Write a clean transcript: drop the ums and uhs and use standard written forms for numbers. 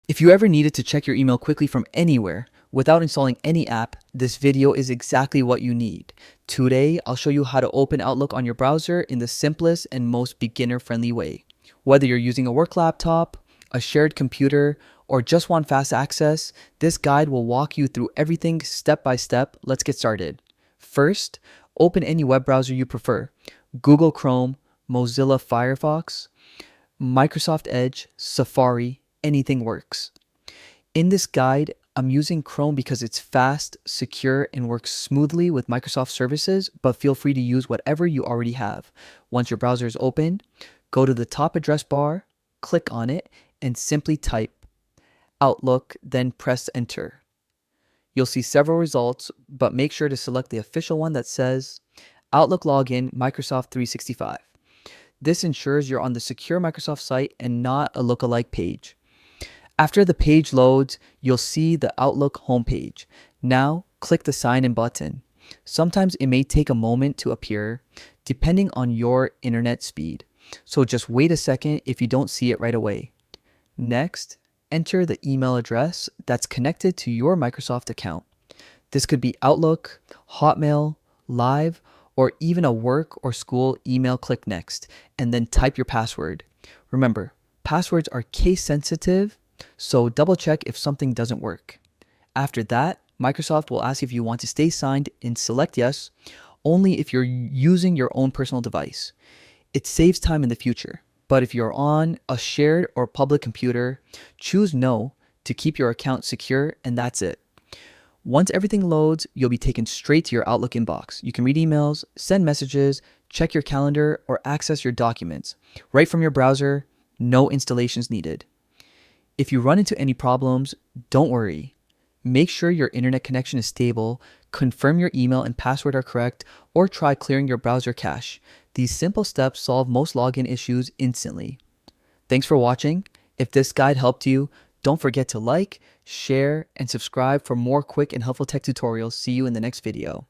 If you ever needed to check your email quickly from anywhere without installing any app, this video is exactly what you need. Today, I'll show you how to open Outlook on your browser in the simplest and most beginner-friendly way. Whether you're using a work laptop, a shared computer, or just want fast access, this guide will walk you through everything step by step. Let's get started. First, open any web browser you prefer. Google Chrome, Mozilla Firefox, Microsoft Edge, Safari, anything works. In this guide, I'm using Chrome because it's fast, secure, and works smoothly with Microsoft services, but feel free to use whatever you already have. Once your browser is open, go to the top address bar, click on it, and simply type Outlook, then press enter. You'll see several results, but make sure to select the official one that says Outlook Login Microsoft 365. This ensures you're on the secure Microsoft site and not a lookalike page. After the page loads, you'll see the Outlook homepage. Now, click the sign in button. Sometimes it may take a moment to appear, depending on your internet speed. So just wait a second if you don't see it right away. Next, enter the email address that's connected to your Microsoft account. This could be Outlook, Hotmail, Live, or even a work or school email. Click next, and then type your password. Remember, passwords are case sensitive, so double check if something doesn't work. After that, Microsoft will ask if you want to stay signed and select yes, only if you're using your own personal device. It saves time in the future, but if you're on a shared or public computer, choose no to keep your account secure, and that's it. Once everything loads, you'll be taken straight to your Outlook inbox. You can read emails, send messages, check your calendar, or access your documents right from your browser. No installations needed. If you run into any problems, don't worry. Make sure your internet connection is stable, confirm your email and password are correct, or try clearing your browser cache. These simple steps solve most login issues instantly. Thanks for watching. If this guide helped you, don't forget to like, share, and subscribe for more quick and helpful tech tutorials. See you in the next video.